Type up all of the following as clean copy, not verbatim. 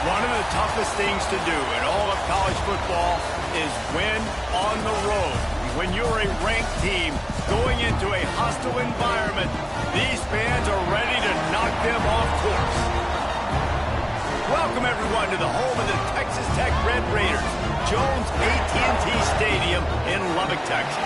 One of the toughest things to do in all of college football is win on the road. When you're a ranked team going into a hostile environment, these fans are ready to knock them off course. Welcome, everyone, to the home of the Texas Tech Red Raiders, Jones AT&T Stadium in Lubbock, Texas.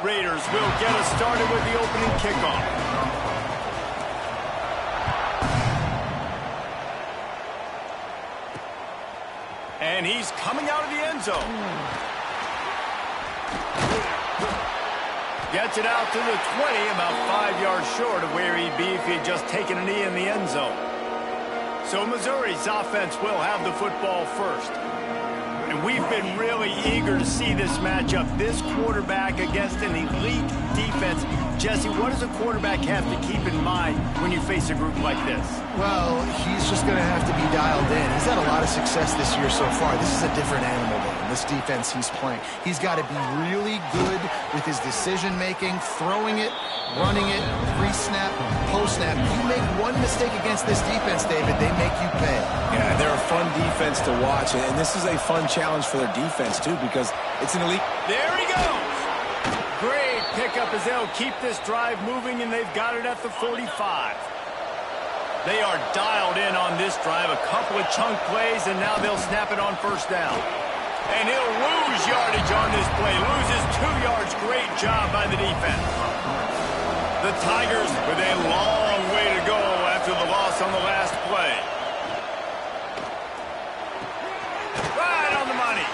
Raiders will get us started with the opening kickoff. And he's coming out of the end zone. Gets it out to the 20, about 5 yards short of where he'd be if he had just taken a knee in the end zone. So Missouri's offense will have the football first. And we've been really eager to see this matchup, this quarterback against an elite defense. Jesse, what does a quarterback have to keep in mind when you face a group like this? Well, he's just going to have to be dialed in. He's had a lot of success this year so far. This is a different animal than this defense he's playing. He's got to be really good with his decision-making, throwing it, running it, pre-snap, post-snap. You make one mistake against this defense, David, they make you pay. Yeah, they're a fun defense to watch, and this is a fun challenge for their defense, too, because it's an elite. There he goes! Great pickup as they'll keep this drive moving, and they've got it at the 45. They are dialed in on this drive, a couple of chunk plays, and now they'll snap it on first down. And he'll lose yardage on this play, loses 2 yards. Great job by the defense. The Tigers with a long way to go after the loss on the last play. Right on the money.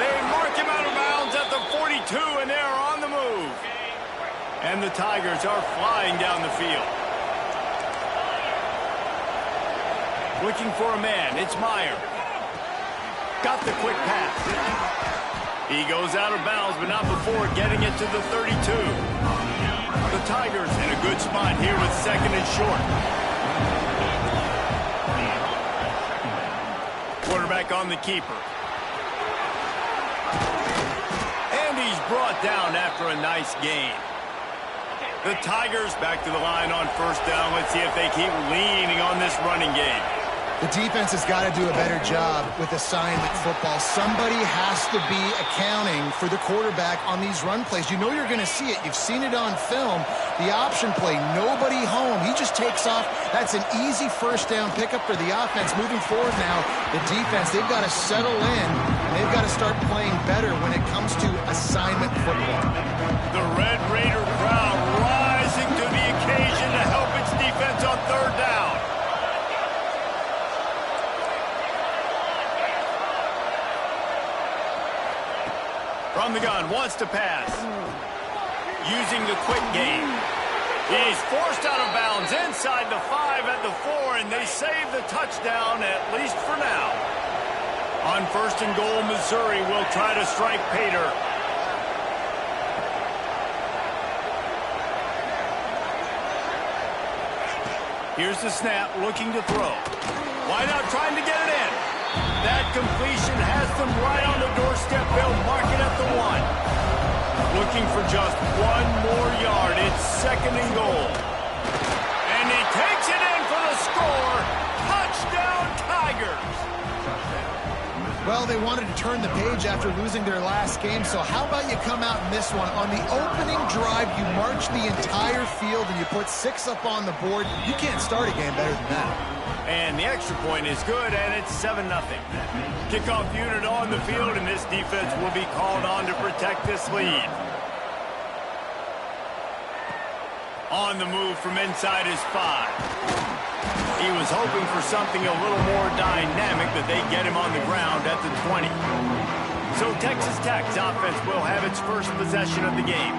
They mark him out of bounds at the 42, and they're on the move. And the Tigers are flying down the field. Looking for a man, it's Meyer. Got the quick pass. He goes out of bounds, but not before getting it to the 32. The Tigers in a good spot here with second and short. Quarterback on the keeper. And he's brought down after a nice gain. The Tigers back to the line on first down. Let's see if they keep leaning on this running game. The defense has got to do a better job with assignment football. Somebody has to be accounting for the quarterback on these run plays. You know you're going to see it. You've seen it on film. The option play, nobody home. He just takes off. That's an easy first down pickup for the offense. Moving forward now, the defense, they've got to settle in, and they've got to start playing better when it comes to assignment football. The Red Raider crowd rising to the occasion to help its defense on third down. From the gun, wants to pass. Using the quick game. He's forced out of bounds inside the 5 at the 4, and they save the touchdown, at least for now. On first and goal, Missouri will try to strike Pater. Here's the snap, looking to throw. Wide out, trying to get it in. That completion has them right on the doorstep. They'll mark it at the 1. Looking for just one more yard. It's second and goal. And he takes it in for the score. Touchdown, Tigers. Well, Well, they wanted to turn the page after losing their last game, so how about you come out in this one? On the opening drive, you march the entire field and you put 6 up on the board. You can't start a game better than that. And the extra point is good, and it's 7-0. Kickoff unit on the field, and this defense will be called on to protect this lead. On the move from inside his 5. He was hoping for something a little more dynamic, but they get him on the ground at the 20. So Texas Tech's offense will have its first possession of the game.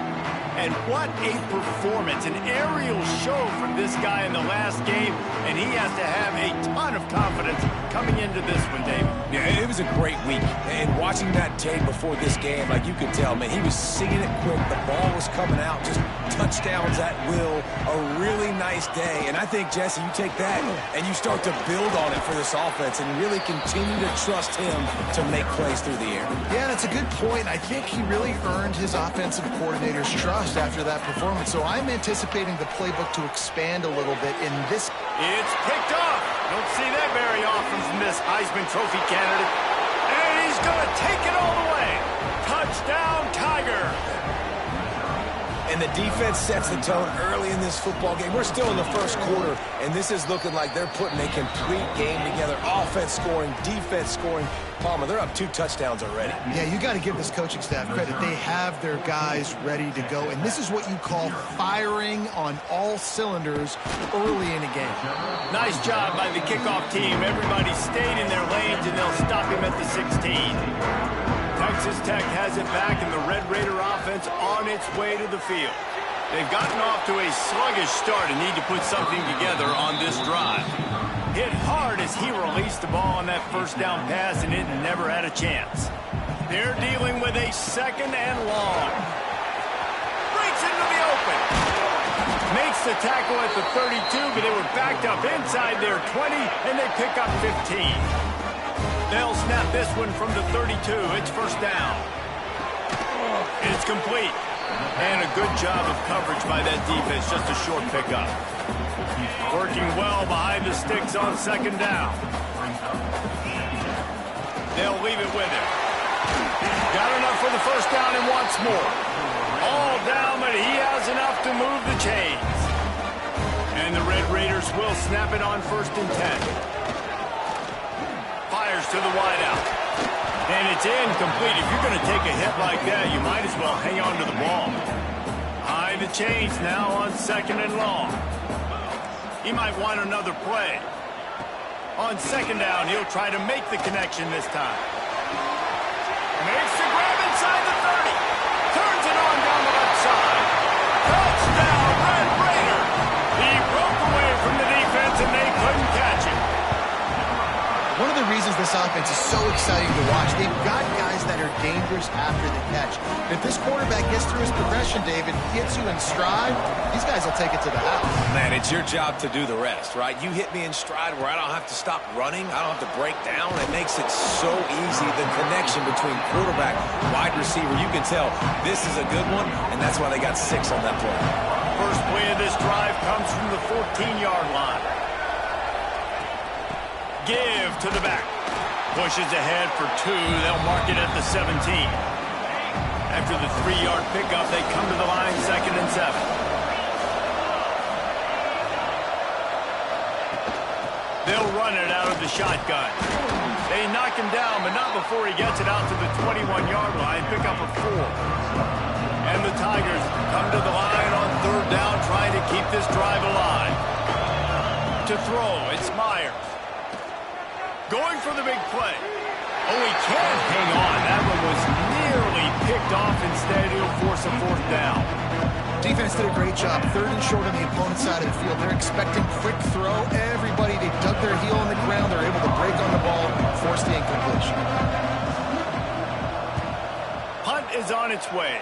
And what a performance, an aerial show from this guy in the last game, and he has to have a ton of confidence coming into this one, David. Yeah, it was a great week. And watching that tape before this game, like you could tell, man, he was singing it quick. The ball was coming out, just touchdowns at will. A really nice day. And I think, Jesse, you take that and you start to build on it for this offense and really continue to trust him to make plays through the air. Yeah, that's a good point. I think he really earned his offensive coordinator's trust after that performance. So I'm anticipating the playbook to expand a little bit in this. It's picked off. Don't see that very often from this Heisman Trophy candidate. And he's going to take it all the way. Touchdown, Tiger. And the defense sets the tone early in this football game. We're still in the first quarter, and this is looking like they're putting a complete game together. Offense scoring, defense scoring. Palmer, they're up 2 touchdowns already. Yeah, you got to give this coaching staff credit. They have their guys ready to go, and this is what you call firing on all cylinders early in a game. Nice job by the kickoff team. Everybody stayed in their lanes, and they'll stop him at the 16. Texas Tech has it back, and the Red Raider offense on its way to the field. They've gotten off to a sluggish start and need to put something together on this drive. Hit hard as he released the ball on that first down pass, and it never had a chance. They're dealing with a 2nd and long. Breaks into the open. Makes the tackle at the 32, but they were backed up inside their 20, and they pick up 15. They'll snap this one from the 32. It's first down. It's complete. And a good job of coverage by that defense. Just a short pickup. Working well behind the sticks on 2nd down. They'll leave it with him. Got enough for the first down and wants more. All down, but he has enough to move the chains. And the Red Raiders will snap it on 1st and 10. Fires to the wideout. And it's incomplete. If you're going to take a hit like that, you might as well hang on to the ball. High the chains now on 2nd and long. He might want another play. On 2nd down, he'll try to make the connection this time. Makes the grab inside the 30. Turns it on down the left side. Touchdown, Red Raider. He broke away from the defense, and they couldn't catch him. One of the reasons this offense is so exciting to watch, they've got guys that are dangerous after the catch. If this quarterback gets through his progression, David, gets you in stride, these guys will take it to the house. Man, it's your job to do the rest, right? You hit me in stride where I don't have to stop running. I don't have to break down. It makes it so easy, the connection between quarterback, wide receiver. You can tell this is a good one, and that's why they got 6 on that play. First play of this drive comes from the 14-yard line. Give to the back. Pushes ahead for 2. They'll mark it at the 17. After the 3-yard pickup, they come to the line 2nd and 7. They'll run it out of the shotgun. They knock him down, but not before he gets it out to the 21-yard line. Pick up a 4. And the Tigers come to the line on 3rd down, trying to keep this drive alive. To throw, it's Myers. Going for the big play. Oh, he can't hang on. That one was nearly picked off. Instead, he'll force a 4th down. Defense did a great job. 3rd and short on the opponent's side of the field. They're expecting quick throw. Everybody, they dug their heel on the ground. They're able to break on the ball, force the incompletion. Punt is on its way.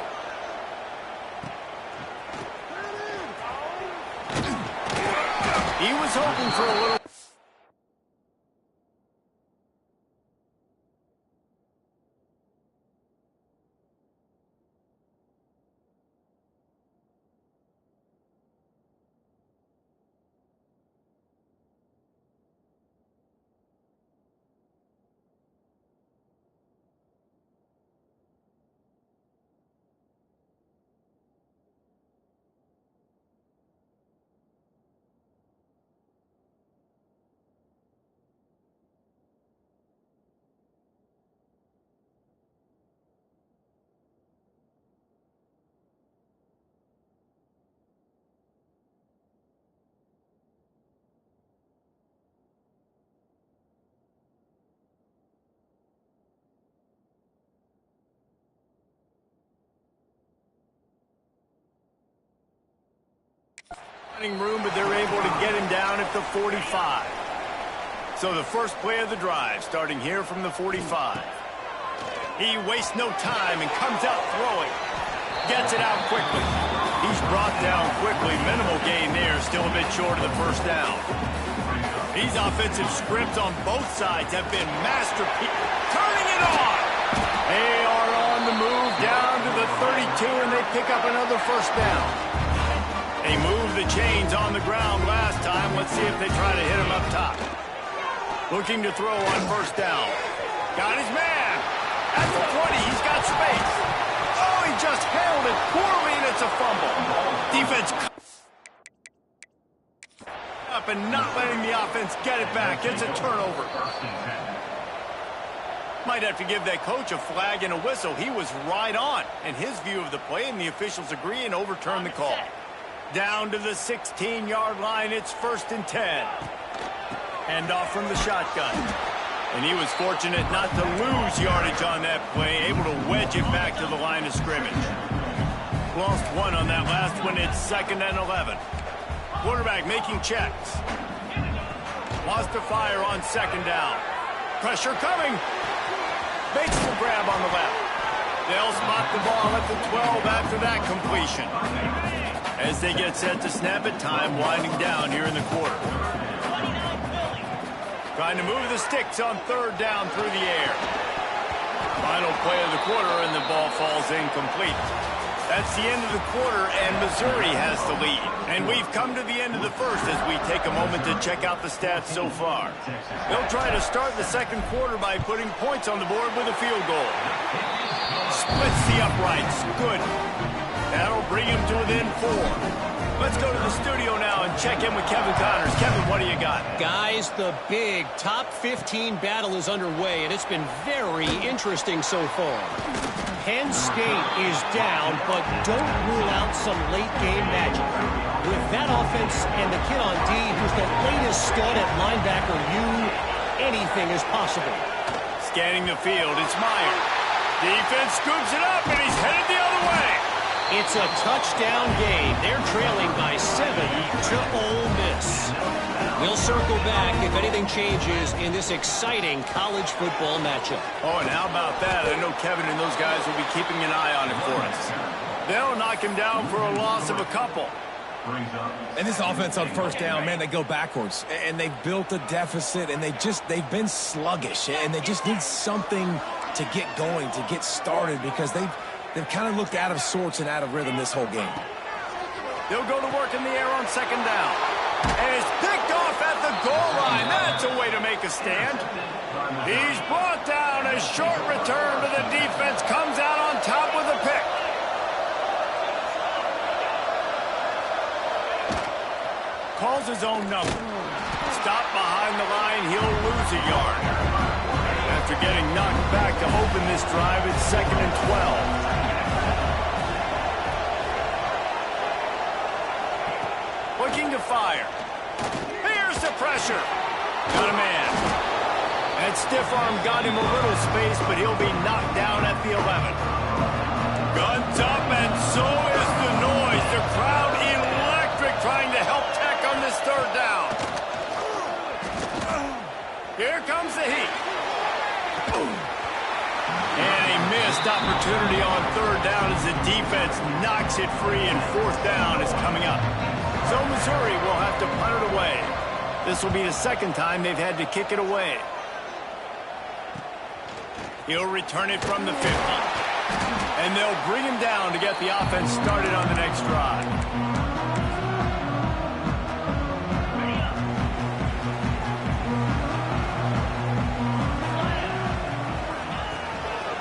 He was hoping for a little... room, but they're able to get him down at the 45. So the first play of the drive, starting here from the 45. He wastes no time and comes out throwing. Gets it out quickly. He's brought down quickly. Minimal gain there, still a bit short of the first down. These offensive scripts on both sides have been masterpiece. Turning it on! They are on the move down to the 32, and they pick up another first down. They moved the chains on the ground last time. Let's see if they try to hit him up top. Looking to throw on first down. Got his man. At the 20, he's got space. Oh, he just held it poorly, and it's a fumble. Defense up and not letting the offense get it back. It's a turnover. Might have to give that coach a flag and a whistle. He was right on in his view of the play, and the officials agree and overturn the call. Down to the 16-yard line, it's 1st and 10. Hand off from the shotgun. And he was fortunate not to lose yardage on that play, able to wedge it back to the line of scrimmage. Lost one on that last one. It's 2nd and 11. Quarterback making checks. Wants to fire on 2nd down. Pressure coming. Bates will grab on the left. They'll spot the ball at the 12 after that completion. As they get set to snap it, time winding down here in the quarter. Trying to move the sticks on 3rd down through the air. Final play of the quarter, and the ball falls incomplete. That's the end of the quarter, and Missouri has the lead. And we've come to the end of the first as we take a moment to check out the stats so far. They'll try to start the second quarter by putting points on the board with a field goal. Splits the uprights. Good. That'll bring him to within 4. Let's go to the studio now and check in with Kevin Connors. Kevin, what do you got? Guys, the big top 15 battle is underway, and it's been very interesting so far. Penn State is down, but don't rule out some late-game magic. With that offense and the kid on D, who's the latest stud at linebacker, anything is possible. Scanning the field, it's Meyer. Defense scoops it up, and he's headed the other way. It's a touchdown game. They're trailing by 7 to Ole Miss. We'll circle back if anything changes in this exciting college football matchup. Oh, and how about that? I know Kevin and those guys will be keeping an eye on it for us. They'll knock him down for a loss of a couple. And this offense on 1st down, man, they go backwards. And they've built a deficit, and they've been sluggish. And they just need something to get going, to get started, because they've kind of looked out of sorts and out of rhythm this whole game. They'll go to work in the air on 2nd down. And it's picked off at the goal line. That's a way to make a stand. He's brought down. A short return, but the defense comes out on top with a pick. Calls his own number. Stop behind the line. He'll lose a yard. After getting knocked back to open this drive, it's 2nd and 12. Looking to fire. Here's the pressure. Got a man. That stiff arm got him a little space, but he'll be knocked down at the 11. Guns up, and so is the noise. The crowd electric, trying to help Tech on this 3rd down. Here comes the heat. And a missed opportunity on 3rd down as the defense knocks it free, and 4th down is coming up. So Missouri will have to punt it away. This will be the 2nd time they've had to kick it away. He'll return it from the 50. And they'll bring him down to get the offense started on the next drive.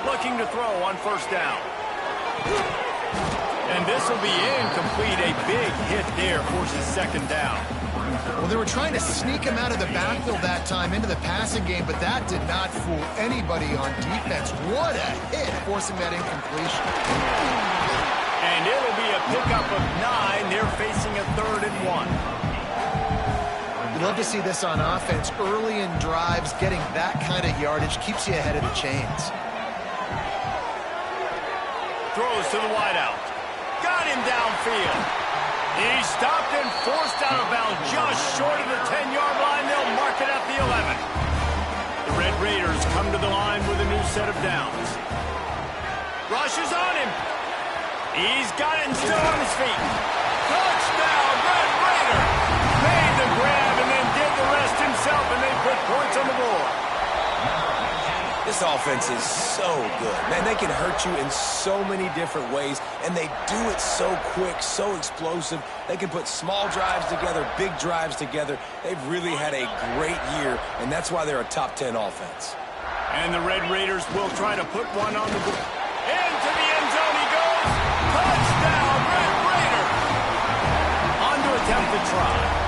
Looking to throw on 1st down. And this will be incomplete. A big hit there forces 2nd down. Well, they were trying to sneak him out of the backfield that time into the passing game, but that did not fool anybody on defense. What a hit, forcing that incompletion. And it'll be a pickup of 9. They're facing a 3rd and 1. You love to see this on offense. Early in drives, getting that kind of yardage keeps you ahead of the chains. Throws to the wideout. Got him downfield. He's stopped and forced out of bounds just short of the 10-yard line. They'll mark it at the 11. The Red Raiders come to the line with a new set of downs. Rushes on him. He's got it and still on his feet. Touchdown, Red Raider. Made the grab and then did the rest himself, and they put points on the board. This offense is so good. Man, they can hurt you in so many different ways, and they do it so quick, so explosive. They can put small drives together, big drives together. They've really had a great year, and that's why they're a top 10 offense. And the Red Raiders will try to put one on the board. Into the end zone he goes. Touchdown, Red Raider. On to attempt the try.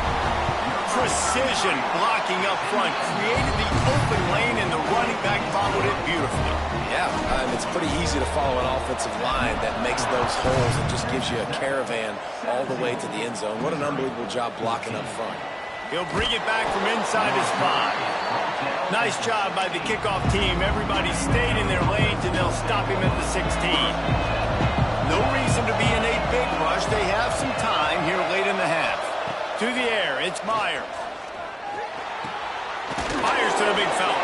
Precision blocking up front created the open lane, and the running back followed it beautifully. Yeah, it's pretty easy to follow an offensive line that makes those holes and just gives you a caravan all the way to the end zone. What an unbelievable job blocking up front. He'll bring it back from inside his 5. Nice job by the kickoff team. Everybody stayed in their lanes, and they'll stop him at the 16. No reason to be in a big rush. They have some time here late in the half. To the air, it's Myers. Myers to the big fella.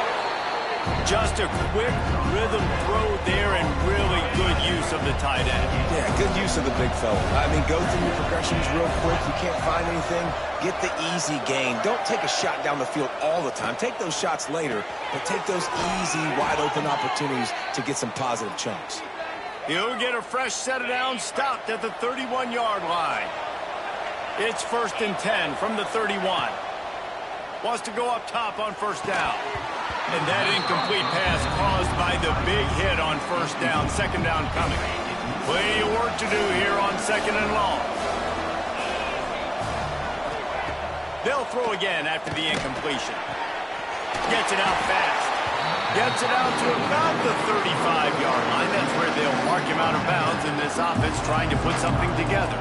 Just a quick rhythm throw there and really good use of the tight end. Yeah, good use of the big fella. I mean, go through your progressions real quick. You can't find anything. Get the easy gain. Don't take a shot down the field all the time. Take those shots later, but take those easy, wide-open opportunities to get some positive chunks. He'll get a fresh set of downs stopped at the 31-yard line. It's 1st and 10 from the 31. Wants to go up top on first down. And that incomplete pass caused by the big hit on first down. Second down coming. Plenty of work to do here on 2nd and long. They'll throw again after the incompletion. Gets it out fast. Gets it out to about the 35-yard line. That's where they'll mark him out of bounds in this offense trying to put something together.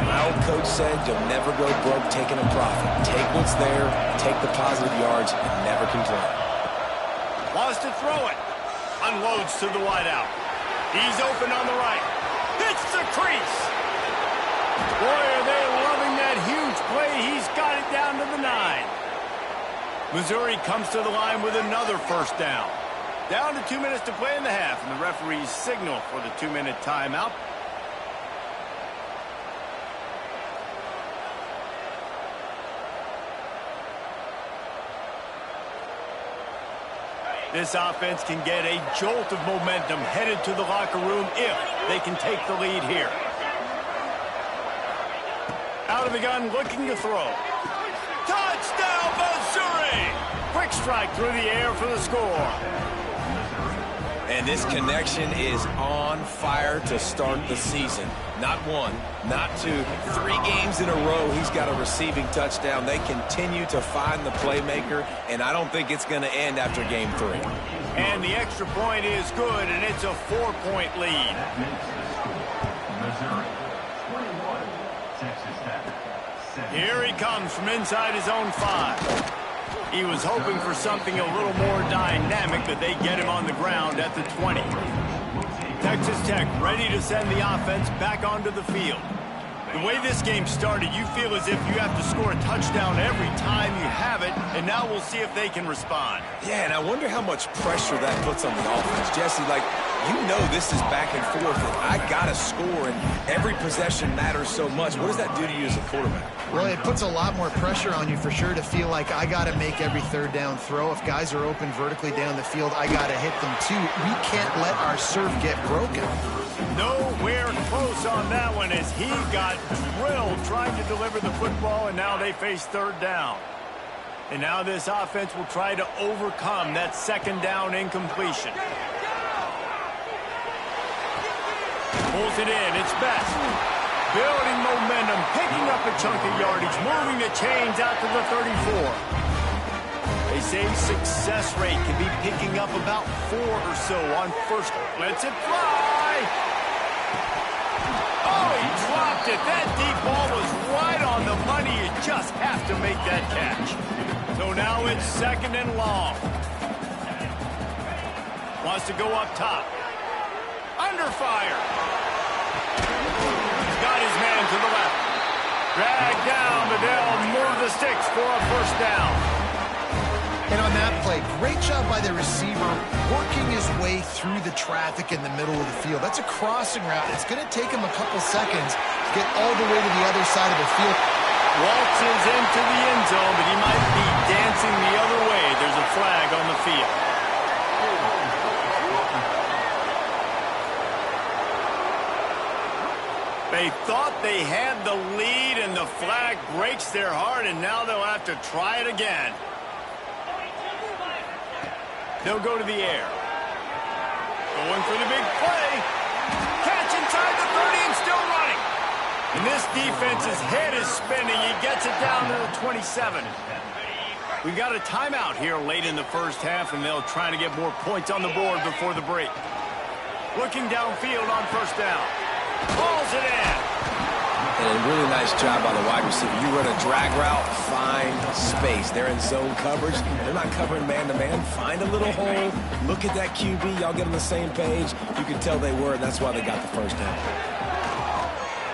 My old coach said you'll never go broke taking a profit. Take what's there, take the positive yards, and never complain. Wants to throw it. Unloads to the wideout. He's open on the right. Hits the crease. Boy, are they loving that huge play. He's got it down to the 9. Missouri comes to the line with another first down. Down to 2 minutes to play in the half, and the referees signal for the 2-minute timeout. This offense can get a jolt of momentum headed to the locker room if they can take the lead here. Out of the gun, looking to throw. Touchdown, Missouri! Quick strike through the air for the score. And this connection is on fire to start the season. Not one, not two, 3 games in a row he's got a receiving touchdown. They continue to find the playmaker, and I don't think it's going to end after game 3. And the extra point is good, and it's a 4-point lead. Here he comes from inside his own 5. He was hoping for something a little more dynamic, but they get him on the ground at the 20. Texas Tech ready to send the offense back onto the field. The way this game started, you feel as if you have to score a touchdown every time you have it, and now we'll see if they can respond. Yeah, and I wonder how much pressure that puts on the offense. Jesse, like, you know this is back and forth, and I got to score, and every possession matters so much. What does that do to you as a quarterback? Well, it puts a lot more pressure on you for sure to feel like I got to make every third down throw. If guys are open vertically down the field, I got to hit them too. We can't let our serve get broken. Nowhere close on that one as he got drilled trying to deliver the football, and now they face third down. And now this offense will try to overcome that second down incompletion. Pulls it in. It's Best. Building momentum, picking up a chunk of yardage, moving the chains out to the 34. They say success rate can be picking up about 4 or so on first. Lets it fly. Oh, he dropped it. That deep ball was right on the money. You just have to make that catch. So now it's 2nd and long. Wants to go up top. Under fire. He's got his man to the left. Dragged down, but they'll move the sticks for a first down. And on that play, great job by the receiver working his way through the traffic in the middle of the field. That's a crossing route. It's going to take him a couple seconds to get all the way to the other side of the field. Waltzes into the end zone, but he might be dancing the other way. There's a flag on the field. They thought they had the lead, and the flag breaks their heart, and now they'll have to try it again. They'll go to the air. Going for the big play. Catch inside the 30 and still running. And this defense's head is spinning. He gets it down to the 27. We've got a timeout here late in the first half, and they'll try to get more points on the board before the break. Looking downfield on first down. Pulls it in. And a really nice job by the wide receiver. You run a drag route, find space. They're in zone coverage. They're not covering man-to-man. Find a little hole. Look at that QB. Y'all get on the same page. You can tell they were, and that's why they got the first down.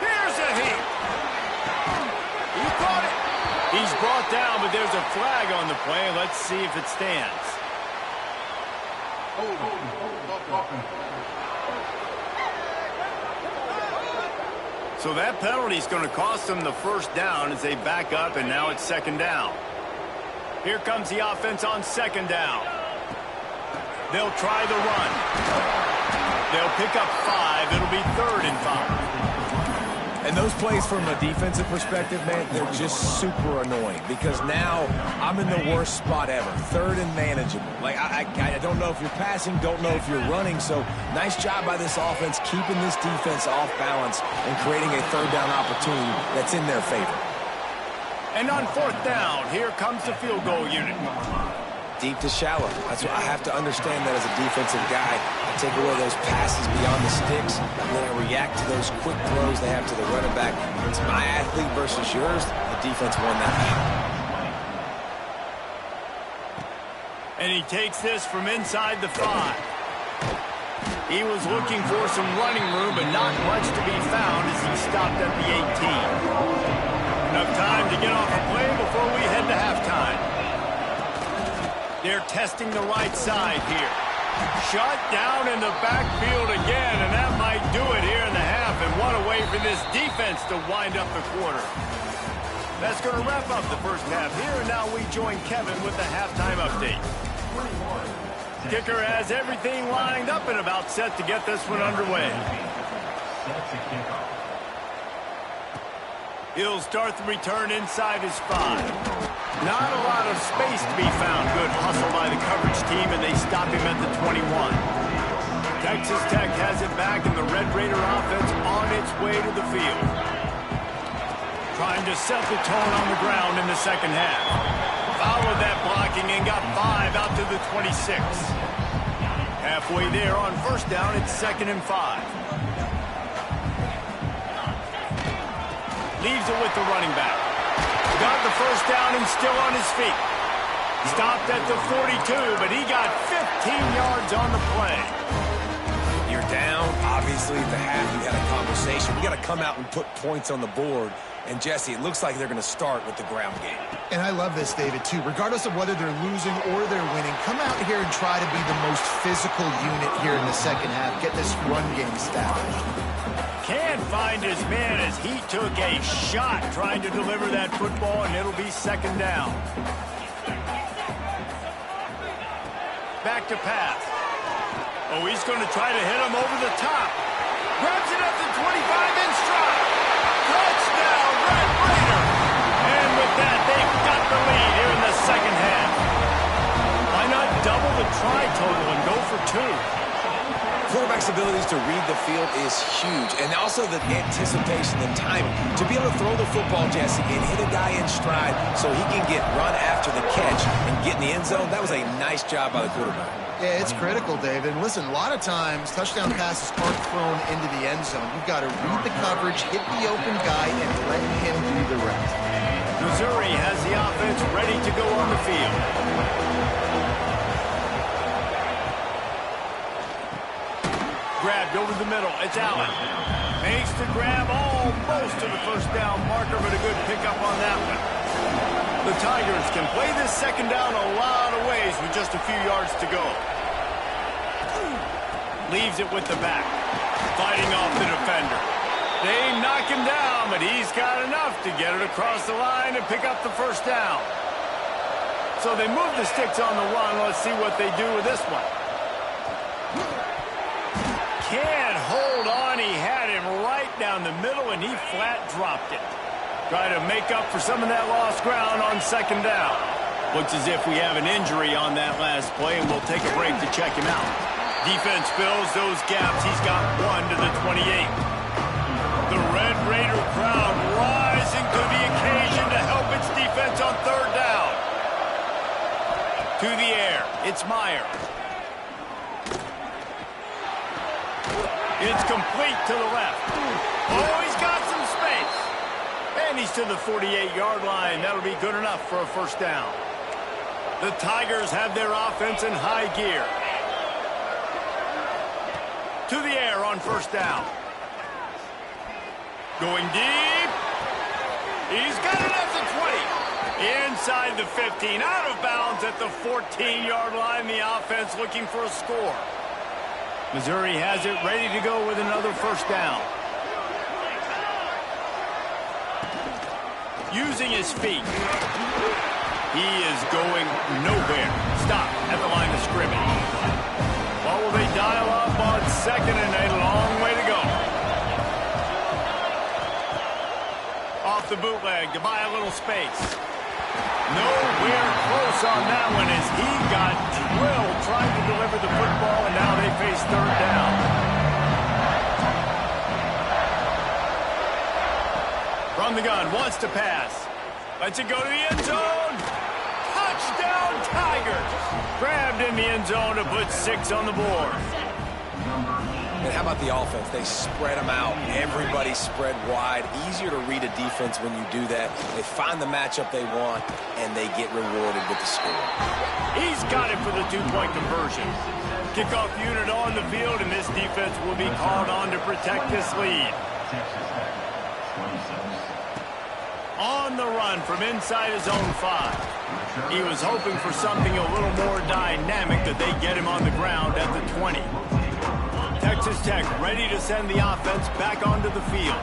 Here's a hit. He caught it. He's brought down, but there's a flag on the play. Let's see if it stands. So that penalty is going to cost them the first down as they back up, and now it's second down. Here comes the offense on second down. They'll try the run. They'll pick up 5. It'll be 3rd and 5. And those plays from a defensive perspective, man, they're just super annoying because now I'm in the worst spot ever. 3rd and manageable. Like, I don't know if you're passing, don't know if you're running. So nice job by this offense keeping this defense off balance and creating a 3rd down opportunity that's in their favor. And on 4th down, here comes the field goal unit. Deep to shallow. That's what I have to understand that as a defensive guy. I take away those passes beyond the sticks, and then I react to those quick throws they have to the running back. It's my athlete versus yours. The defense won that battle. And he takes this from inside the 5. He was looking for some running room, but not much to be found as he stopped at the 18. Enough time to get off a play before we head to halftime. They're testing the right side here. Shut down in the backfield again, and that might do it here in the half. And what a way for this defense to wind up the quarter. That's going to wrap up the first half here, and now we join Kevin with the halftime update. Kicker has everything lined up and about set to get this one underway. He'll start the return inside his 5. Not a lot of space to be found. Good hustle by the coverage team, and they stop him at the 21. Texas Tech has it back, and the Red Raider offense on its way to the field. Trying to set the tone on the ground in the second half. Followed that blocking and got 5 out to the 26. Halfway there on first down, it's 2nd and 5. Leaves it with the running back. Got the first down and still on his feet. Stopped at the 42, but he got 15 yards on the play. You're down. Obviously, at the half, you had a conversation. We got to come out and put points on the board. And, Jesse, it looks like they're going to start with the ground game. And I love this, David, too. Regardless of whether they're losing or they're winning, come out here and try to be the most physical unit here in the second half. Get this run game established. Can't find his man as he took a shot trying to deliver that football, and it'll be second down. Back to pass. Oh, he's going to try to hit him over the top. Grabs it at the 25 in stride. Touchdown, Red Raider. And with that, they've got the lead here in the second half. Why not double the try total and go for 2? Quarterback's abilities to read the field is huge, and also the anticipation, the timing. To be able to throw the football, Jesse, and hit a guy in stride so he can get run after the catch and get in the end zone, that was a nice job by the quarterback. Yeah, it's critical, David. And listen, a lot of times, touchdown passes aren't thrown into the end zone. You've got to read the coverage, hit the open guy, and let him do the rest. Missouri has the offense ready to go on the field. grabbed over the middle. It's Allen. Makes the grab almost to the first down marker, but a good pickup on that one. The Tigers can play this second down a lot of ways with just a few yards to go. Leaves it with the back. Fighting off the defender. They knock him down, but he's got enough to get it across the line and pick up the first down. So they move the sticks on the run. Let's see what they do with this one. Can't hold on. He had him right down the middle, and he flat dropped it. Try to make up for some of that lost ground on second down. Looks as if we have an injury on that last play, and we'll take a break to check him out. Defense fills those gaps. He's got one to the 28. The Red Raider crowd rising to the occasion to help its defense on third down. To the air. It's Meyer. It's complete to the left. Oh, he's got some space. And he's to the 48-yard line. That'll be good enough for a first down. The Tigers have their offense in high gear. To the air on first down. Going deep. He's got it at the 20. Inside the 15. Out of bounds at the 14-yard line. The offense looking for a score. Missouri has it ready to go with another first down. Using his feet. He is going nowhere. Stop at the line of scrimmage. What will they dial up on second and a long way to go? Off the bootleg to buy a little space. Nowhere close on that one as he got drilled trying to deliver the football, and now they face third down. From the gun, wants to pass. Lets it go to the end zone. Touchdown, Tigers. Grabbed in the end zone to put 6 on the board. And how about the offense? They spread them out. Everybody spread wide. Easier to read a defense when you do that. They find the matchup they want, and they get rewarded with the score. He's got it for the two-point conversion. Kickoff unit on the field, and this defense will be called on to protect this lead. On the run from inside his own 5. He was hoping for something a little more dynamic that they get him on the ground at the 20. Texas Tech ready to send the offense back onto the field.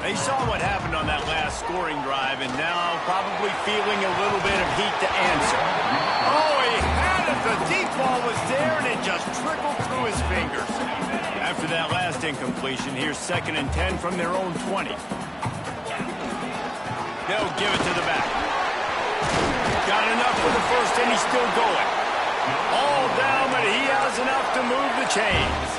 They saw what happened on that last scoring drive, and now probably feeling a little bit of heat to answer. Oh, he had it. The deep ball was there, and it just trickled through his fingers. After that last incompletion, here's 2nd and 10 from their own 20. They'll give it to the back. Got enough for the first, and he's still going. All down, but he has enough to move the chains.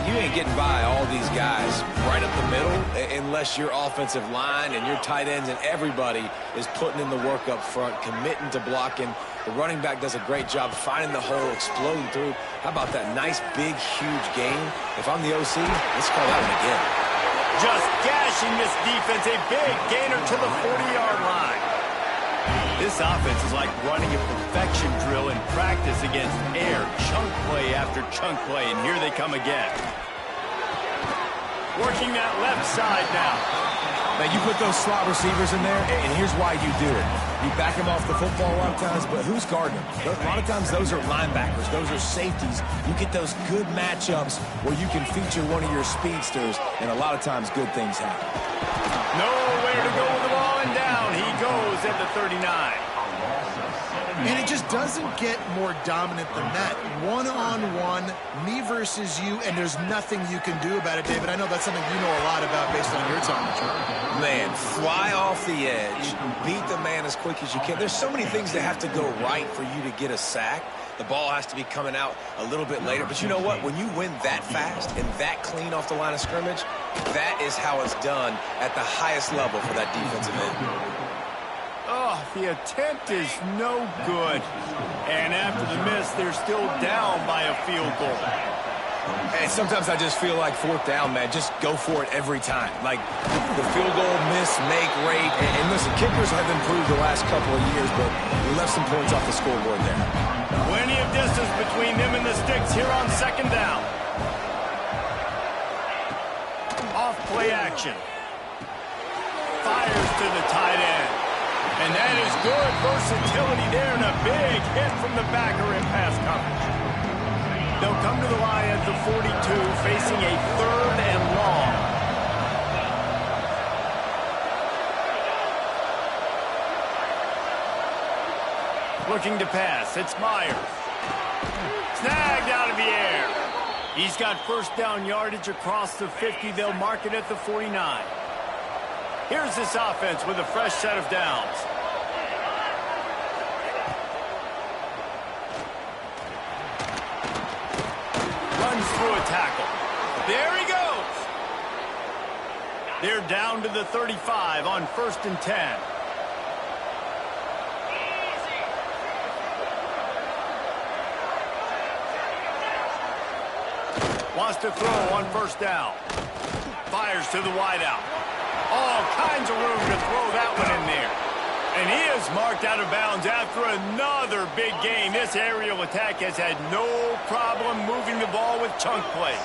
You ain't getting by all these guys right up the middle unless your offensive line and your tight ends and everybody is putting in the work up front, committing to blocking. The running back does a great job finding the hole, exploding through. How about that nice, big, huge gain? If I'm the OC, let's call that one again. Just gashing this defense, a big gainer to the 40-yard line. This offense is like running a perfection drill in practice against air, chunk play after chunk play, and here they come again. Working that left side now. Now, you put those slot receivers in there, and here's why you do it. You back them off the football a lot of times, but who's guarding them? A lot of times those are linebackers. Those are safeties. You get those good matchups where you can feature one of your speedsters, and a lot of times good things happen. Nowhere to go with the ball, and down he goes at the 39. And it just doesn't get more dominant than that. One-on-one, me versus you, and there's nothing you can do about it, David. I know that's something you know a lot about based on your time. Man, fly off the edge, beat the man as quick as you can. There's so many things that have to go right for you to get a sack. The ball has to be coming out a little bit later. But you know what? When you win that fast and that clean off the line of scrimmage, that is how it's done at the highest level for that defensive end. Oh, the attempt is no good. And after the miss, they're still down by a field goal. And sometimes I just feel like fourth down, man, just go for it every time. Like the field goal miss, make rate. And listen, kickers have improved the last couple of years, but we left some points off the scoreboard there. Plenty of distance between them and the sticks here on second down. Off play action. Fires to the tight end. And that is good versatility there and a big hit from the backer in pass coverage. They'll come to the line at the 42, facing a 3rd and long. Looking to pass. It's Myers. Snagged out of the air. He's got first down yardage across the 50. They'll mark it at the 49. Here's this offense with a fresh set of downs. Runs through a tackle. There he goes. They're down to the 35 on 1st and 10. Wants to throw on 1st down. Fires to the wideout. All kinds of room to throw that one in there. And he is marked out of bounds after another big gain. This aerial attack has had no problem moving the ball with chunk plays.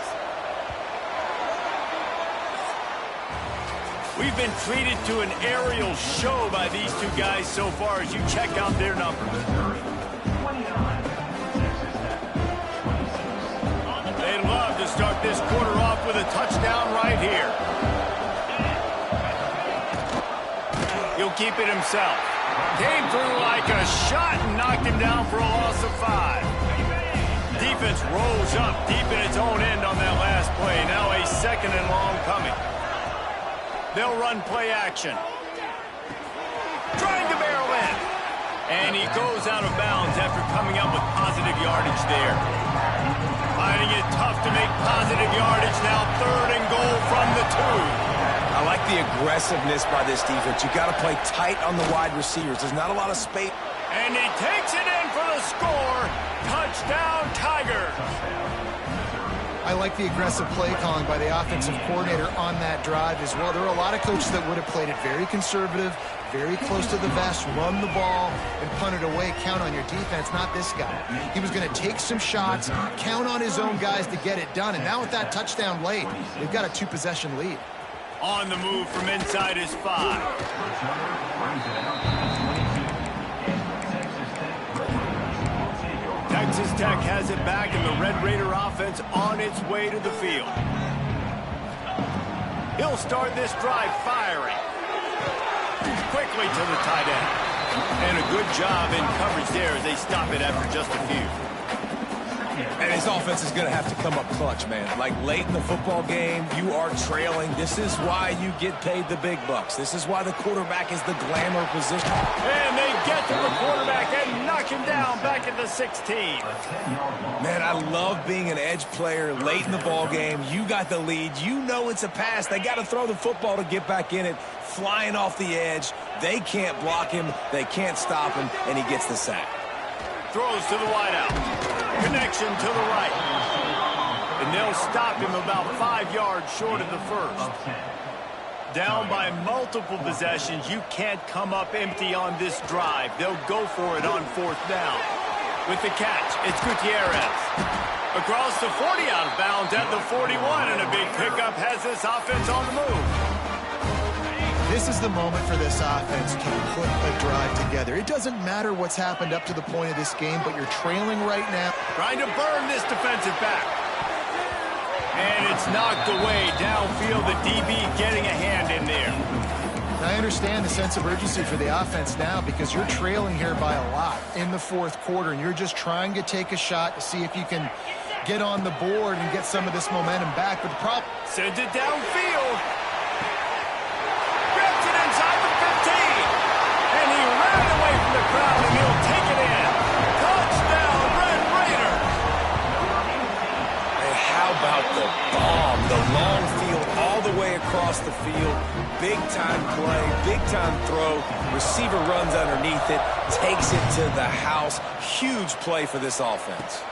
We've been treated to an aerial show by these two guys so far as you check out their numbers. They'd love to start this quarter off with a touchdown right here. He'll keep it himself. Came through like a shot and knocked him down for a loss of 5. Defense rolls up deep in its own end on that last play. Now a 2nd and long coming. They'll run play action. Trying to barrel in. And he goes out of bounds after coming up with positive yardage there. Finding it tough to make positive yardage now. 3rd and goal from the 2. I like the aggressiveness by this defense. You got to play tight on the wide receivers. There's not a lot of space. And he takes it in for the score. Touchdown, Tigers. I like the aggressive play calling by the offensive coordinator on that drive as well. There are a lot of coaches that would have played it very conservative, very close to the vest, run the ball, and punt it away. Count on your defense, not this guy. He was going to take some shots, count on his own guys to get it done. And now with that touchdown late, they've got a 2-possession lead. On the move from inside his 5. Texas Tech has it back, and the Red Raider offense on its way to the field. He'll start this drive firing. Quickly to the tight end. And a good job in coverage there as they stop it after just a few. And his offense is going to have to come up clutch, man. Like late in the football game, you are trailing. This is why you get paid the big bucks. This is why the quarterback is the glamour position. And they get to the quarterback and knock him down back at the 16. Man, I love being an edge player late in the ball game. You got the lead. You know it's a pass. They got to throw the football to get back in it. Flying off the edge. They can't block him. They can't stop him, and he gets the sack. Throws to the wideout. Connection to the right. And they'll stop him about 5 yards short of the 1st. Down by multiple possessions. You can't come up empty on this drive. They'll go for it on 4th down. With the catch, it's Gutierrez. Across the 40 out of bounds at the 41, and a big pickup has this offense on the move. This is the moment for this offense to put a drive together. It doesn't matter what's happened up to the point of this game, but you're trailing right now. Trying to burn this defensive back. And it's knocked away downfield. The DB getting a hand in there. I understand the sense of urgency for the offense now because you're trailing here by a lot in the 4th quarter, and you're just trying to take a shot to see if you can get on the board and get some of this momentum back. But the problem... Sends it downfield. Inside the 15, and he ran away from the crowd, and he'll take it in. Touchdown, Red Raider. And how about the bomb? The long field all the way across the field. Big-time play, big-time throw. Receiver runs underneath it, takes it to the house. Huge play for this offense.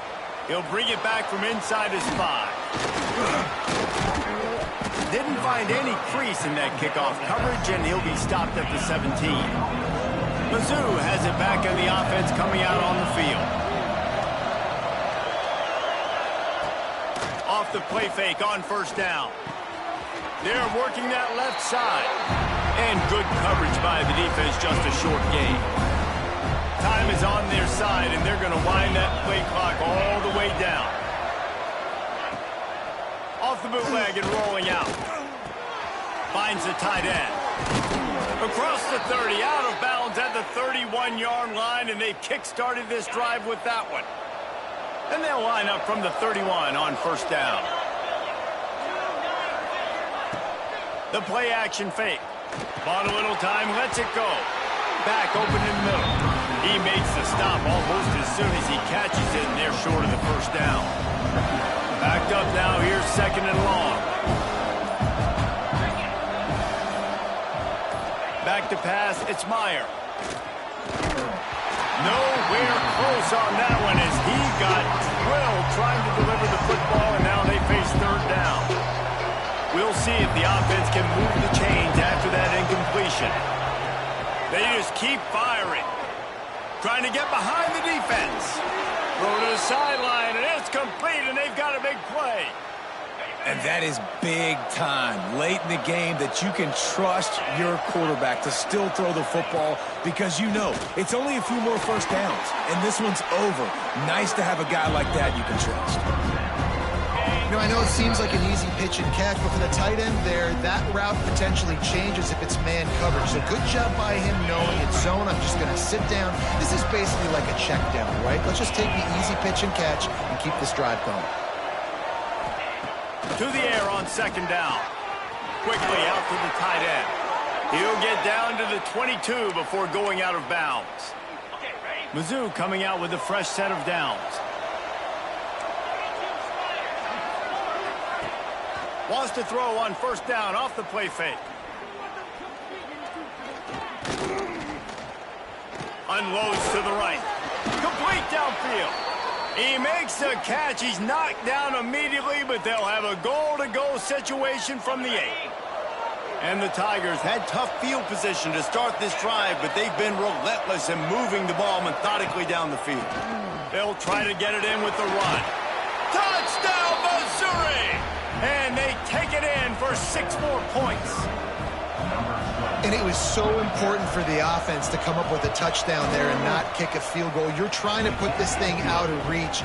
He'll bring it back from inside his 5. Didn't find any crease in that kickoff coverage, and he'll be stopped at the 17. Mizzou has it back in the offense coming out on the field. Off the play fake on first down. They're working that left side. And good coverage by the defense, just a short gain. Time is on their side, and they're going to wind that play clock all the way down. Off the bootleg and rolling out. Finds the tight end. Across the 30, out of bounds at the 31-yard line, and they've kick-started this drive with that one. And they'll line up from the 31 on first down. The play action fake. Bought a little time, lets it go. Back open in the middle. He makes the stop almost as soon as he catches it, and they're short of the first down. Backed up now, here's second and long. Back to pass, it's Meyer. Nowhere close on that one as he got drilled trying to deliver the football, and now they face third down. We'll see if the offense can move the chains after that incompletion. They just keep firing. Trying to get behind the defense. Throw to the sideline, and it's complete, and they've got a big play. And that is big time, late in the game, that you can trust your quarterback to still throw the football because you know it's only a few more first downs, and this one's over. Nice to have a guy like that you can trust. You know, I know it seems like an easy pitch and catch, but for the tight end there, that route potentially changes if it's man coverage. So good job by him knowing it's zone. I'm just going to sit down. This is basically like a check down, right? Let's just take the easy pitch and catch and keep this drive going. To the air on second down. Quickly out to the tight end. He'll get down to the 22 before going out of bounds. Mizzou coming out with a fresh set of downs. Wants to throw on first down off the play fake. Unloads to the right. Complete downfield. He makes a catch. He's knocked down immediately, but they'll have a goal-to-go situation from the 8. And the Tigers had tough field position to start this drive, but they've been relentless in moving the ball methodically down the field. They'll try to get it in with the run. Touchdown, Missouri! And they take it in for 6 more points. And it was so important for the offense to come up with a touchdown there and not kick a field goal. You're trying to put this thing out of reach.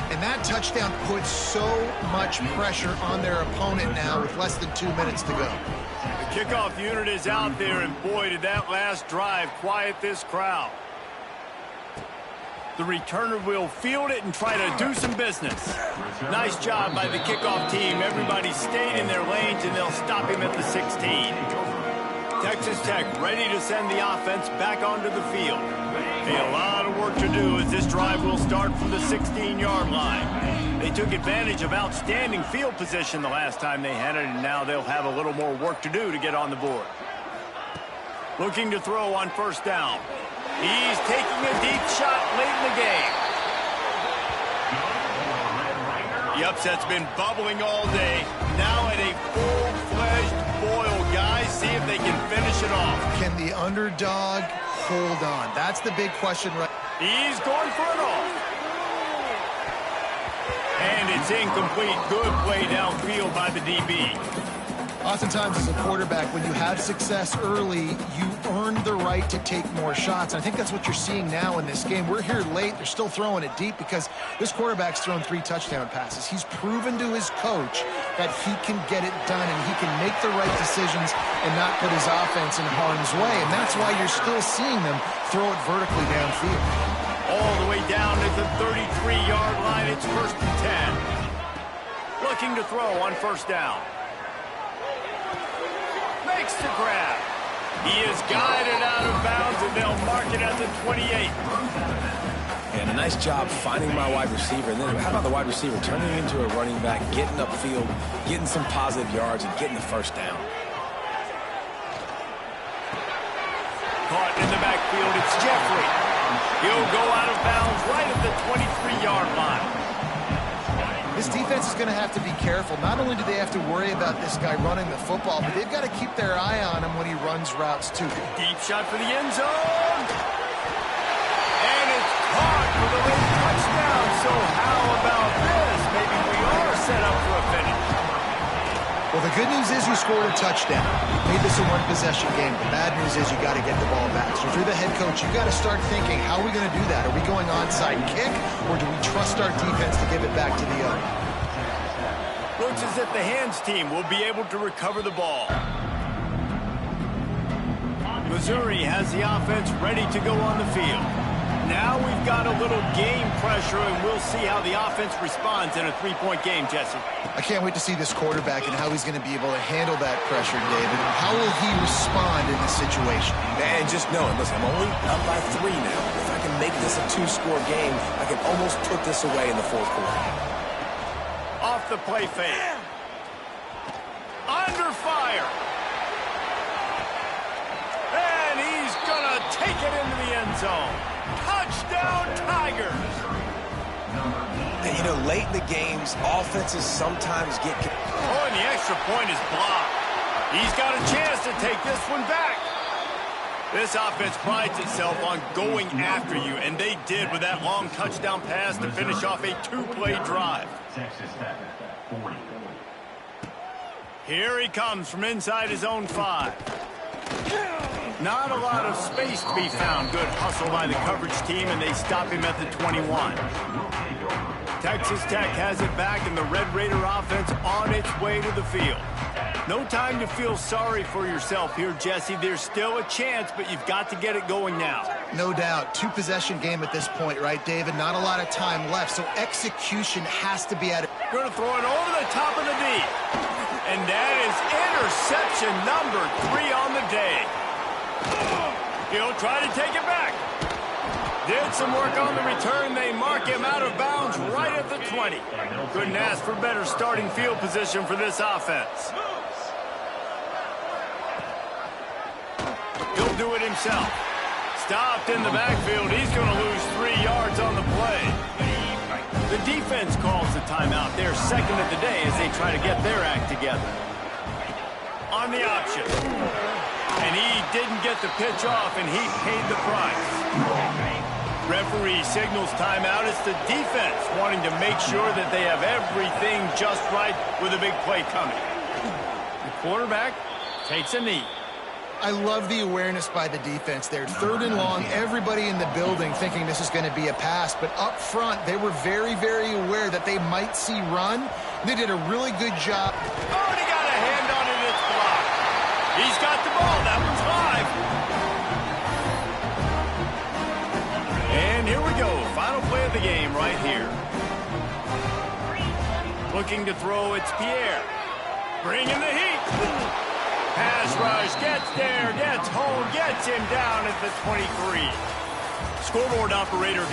And that touchdown puts so much pressure on their opponent now with less than 2 minutes to go. The kickoff unit is out there, and boy, did that last drive quiet this crowd. The returner will field it and try to do some business. Nice job by the kickoff team. Everybody stayed in their lanes, and they'll stop him at the 16. Texas Tech ready to send the offense back onto the field. A lot of work to do as this drive will start from the 16-yard line. They took advantage of outstanding field position the last time they had it, and now they'll have a little more work to do to get on the board. Looking to throw on first down. He's taking a deep shot late in the game. The upset's been bubbling all day. Now at a full-fledged boil, guys. See if they can finish it off. Can the underdog hold on? That's the big question, right? He's going for it all. And it's incomplete. Good play downfield by the DB. Oftentimes as a quarterback, when you have success early, you earn the right to take more shots. I think that's what you're seeing now in this game. We're here late. They're still throwing it deep because this quarterback's thrown 3 touchdown passes. He's proven to his coach that he can get it done and he can make the right decisions and not put his offense in harm's way. And that's why you're still seeing them throw it vertically downfield. All the way down at the 33-yard line. It's first and 10. Looking to throw on first down. Makes the grab. He is guided out of bounds, and they'll mark it at the 28. And a nice job finding my wide receiver. And then how about the wide receiver turning into a running back, getting upfield, getting some positive yards, and getting the first down. Caught in the backfield, it's Jeffrey. He'll go out of bounds right at the 23-yard line. This defense is going to have to be careful. Not only do they have to worry about this guy running the football, but they've got to keep their eye on him when he runs routes too. Deep shot for the end zone. And it's caught for the late touchdown. So how about this? Maybe we are set up for a finish. Well, the good news is you scored a touchdown. You made this a one-possession game. The bad news is you got to get the ball back. So if you're the head coach, you got to start thinking, how are we going to do that? Are we going onside kick, or do we trust our defense to give it back to the other? Looks as if the hands team will be able to recover the ball. Missouri has the offense ready to go on the field. Now we've got a little game pressure, and we'll see how the offense responds in a three-point game, Jesse. I can't wait to see this quarterback and how he's going to be able to handle that pressure, David. How will he respond in this situation? And just knowing, listen, I'm only up by 3 now. If I can make this a 2-score game, I can almost put this away in the fourth quarter. Off the play fake. Under fire. And he's going to take it into the end zone. Touchdown, Tigers. And, you know, late in the games, offenses sometimes get... Oh, and the extra point is blocked. He's got a chance to take this one back. This offense prides itself on going after you, and they did with that long touchdown pass to finish off a 2-play drive. Here he comes from inside his own 5. Not a lot of space to be found. Good hustle by the coverage team, and they stop him at the 21. Texas Tech has it back, and the Red Raider offense on its way to the field. No time to feel sorry for yourself here, Jesse. There's still a chance, but you've got to get it going now. No doubt. 2-possession game at this point, right, David? Not a lot of time left, so execution has to be at it. Going to throw it over the top of the D. And that is interception number 3 on the day. He'll try to take it back. Did some work on the return. They mark him out of bounds right at the 20. Couldn't ask for better starting field position for this offense. He'll do it himself. Stopped in the backfield. He's going to lose 3 yards on the play. The defense calls the timeout. They're second of the day as they try to get their act together. On the option. And he didn't get the pitch off, and he paid the price. Referee signals timeout. It's the defense wanting to make sure that they have everything just right with a big play coming. The quarterback takes a knee. I love the awareness by the defense there. 3rd and long, everybody in the building thinking this is going to be a pass. But up front, they were very, very aware that they might see run. They did a really good job. Already got a hand on it. It's blocked. He's got the ball. That one's live. And here we go. Final play of the game right here. Looking to throw, it's Pierre. Bringing the heat. Pass rush, gets there, gets home, gets him down at the 23. Scoreboard operator got